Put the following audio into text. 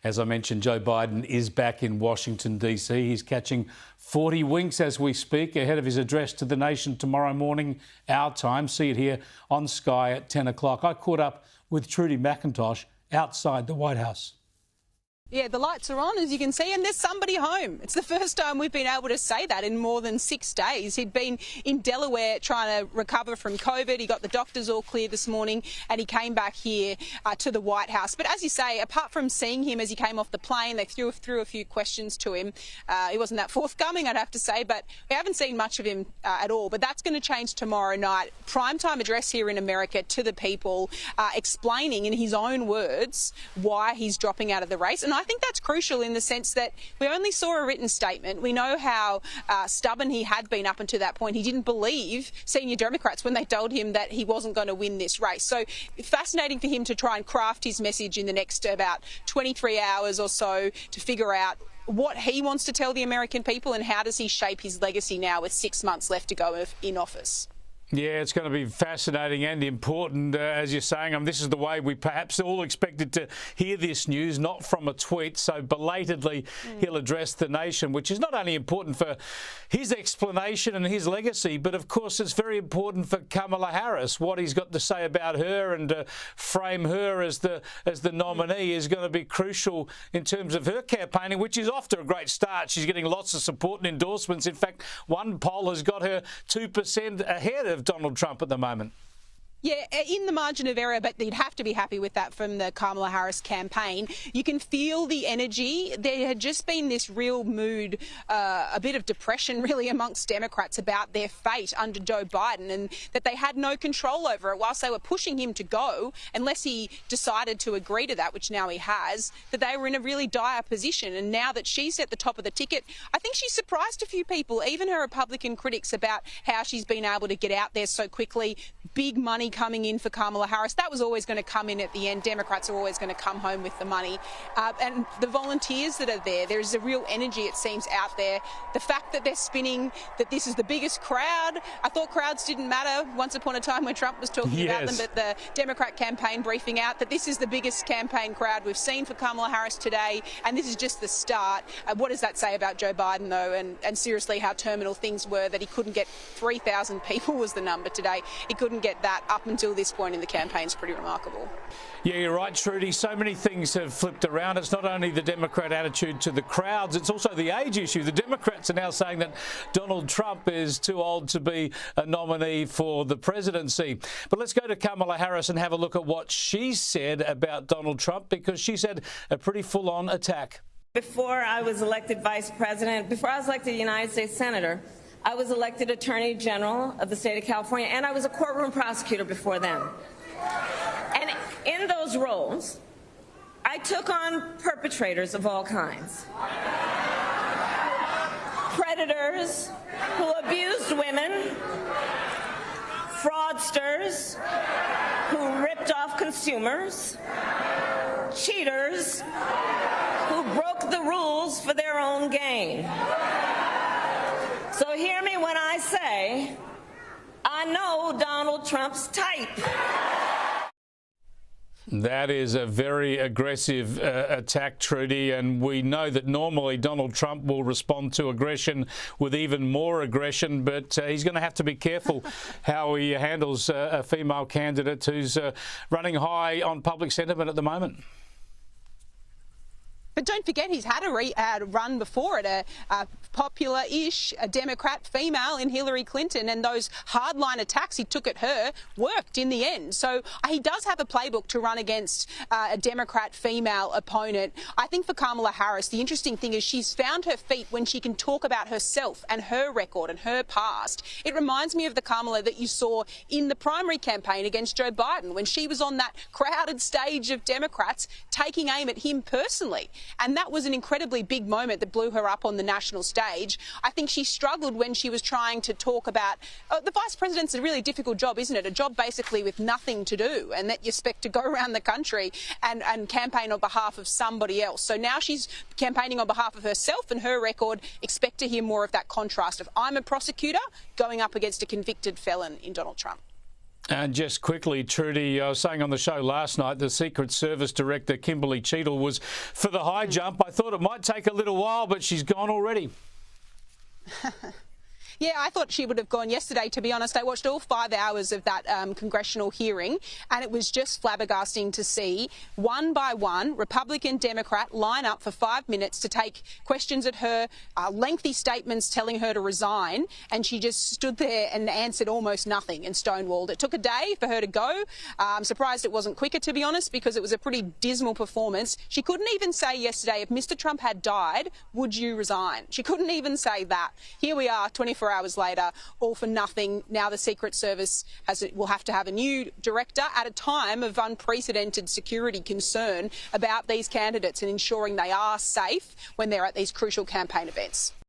As I mentioned, Joe Biden is back in Washington, D.C. He's catching 40 winks as we speak ahead of his address to the nation tomorrow morning, our time. See it here on Sky at 10 o'clock. I caught up with Trudy McIntosh outside the White House. Yeah, the lights are on, as you can see, and there's somebody home. It's the first time we've been able to say that in more than 6 days. He'd been in Delaware trying to recover from COVID. He got the doctors all clear this morning, and he came back here to the White House. But as you say, apart from seeing him as he came off the plane, they threw a few questions to him. He wasn't that forthcoming, I'd have to say, but we haven't seen much of him at all. But that's going to change tomorrow night. Primetime address here in America to the people, explaining in his own words why he's dropping out of the race. And I think that's crucial in the sense that we only saw a written statement. We know how stubborn he had been up until that point. He didn't believe senior Democrats when they told him that he wasn't going to win this race. So fascinating for him to try and craft his message in the next about 23 hours or so to figure out what he wants to tell the American people and how does he shape his legacy now with 6 months left to go in office. Yeah, it's going to be fascinating and important, as you're saying. This is the way we perhaps all expected to hear this news, not from a tweet. So belatedly, he'll address the nation, which is not only important for his explanation and his legacy, but of course it's very important for Kamala Harris. What he's got to say about her and frame her as the nominee is going to be crucial in terms of her campaigning, which is off to a great start. She's getting lots of support and endorsements. In fact, one poll has got her 2% ahead of Donald Trump at the moment. Yeah, in the margin of error, but you'd have to be happy with that from the Kamala Harris campaign. You can feel the energy. There had just been this real mood, a bit of depression really amongst Democrats about their fate under Joe Biden and that they had no control over it whilst they were pushing him to go, unless he decided to agree to that, which now he has, that they were in a really dire position. And now that she's at the top of the ticket, I think she's surprised a few people, even her Republican critics, about how she's been able to get out there so quickly. Big money coming in for Kamala Harris. That was always going to come in at the end. Democrats are always going to come home with the money. And the volunteers that are there, there's a real energy, it seems, out there. The fact that they're spinning that this is the biggest crowd. I thought crowds didn't matter once upon a time when Trump was talking about them, but the Democrat campaign briefing out that this is the biggest campaign crowd we've seen for Kamala Harris today, and this is just the start. What does that say about Joe Biden, though, and seriously how terminal things were, that he couldn't get 3,000 people was the number today. He couldn't get that up until this point in the campaign. Is pretty remarkable. Yeah, you're right, Trudy. So many things have flipped around. It's not only the Democrat attitude to the crowds, it's also the age issue. The Democrats are now saying that Donald Trump is too old to be a nominee for the presidency. But let's go to Kamala Harris and have a look at what she said about Donald Trump, because she said a pretty full-on attack. Before I was elected vice president, before I was elected United States Senator, I was elected Attorney General of the state of California, and I was a courtroom prosecutor before then. And in those roles, I took on perpetrators of all kinds. Predators who abused women, fraudsters who ripped off consumers, cheaters who broke the rules for their own gain. So hear me when I say, I know Donald Trump's type. That is a very aggressive attack, Trudy, and we know that normally Donald Trump will respond to aggression with even more aggression, but he's going to have to be careful how he handles a female candidate who's running high on public sentiment at the moment. But don't forget, he's had a run before it, a popular-ish Democrat female in Hillary Clinton, and those hardline attacks he took at her worked in the end. So he does have a playbook to run against a Democrat female opponent. I think for Kamala Harris, the interesting thing is she's found her feet when she can talk about herself and her record and her past. It reminds me of the Kamala that you saw in the primary campaign against Joe Biden, when she was on that crowded stage of Democrats taking aim at him personally. And that was an incredibly big moment that blew her up on the national stage. I think she struggled when she was trying to talk about the vice president's a really difficult job, isn't it? A job basically with nothing to do, and that you expect to go around the country and campaign on behalf of somebody else. So now she's campaigning on behalf of herself and her record. Expect to hear more of that contrast of I'm a prosecutor going up against a convicted felon in Donald Trump. And just quickly, Trudy, I was saying on the show last night, the Secret Service Director, Kimberly Cheadle, was for the high jump. I thought it might take a little while, but she's gone already. Yeah, I thought she would have gone yesterday, to be honest. I watched all 5 hours of that congressional hearing, and it was just flabbergasting to see, one by one, Republican, Democrat line up for 5 minutes to take questions at her, lengthy statements telling her to resign, and she just stood there and answered almost nothing and stonewalled. It took a day for her to go. I'm surprised it wasn't quicker, to be honest, because it was a pretty dismal performance. She couldn't even say yesterday, if Mr. Trump had died, would you resign? She couldn't even say that. Here we are, 24 hours later, all for nothing. Now the Secret Service will have to have a new director at a time of unprecedented security concern about these candidates and ensuring they are safe when they're at these crucial campaign events.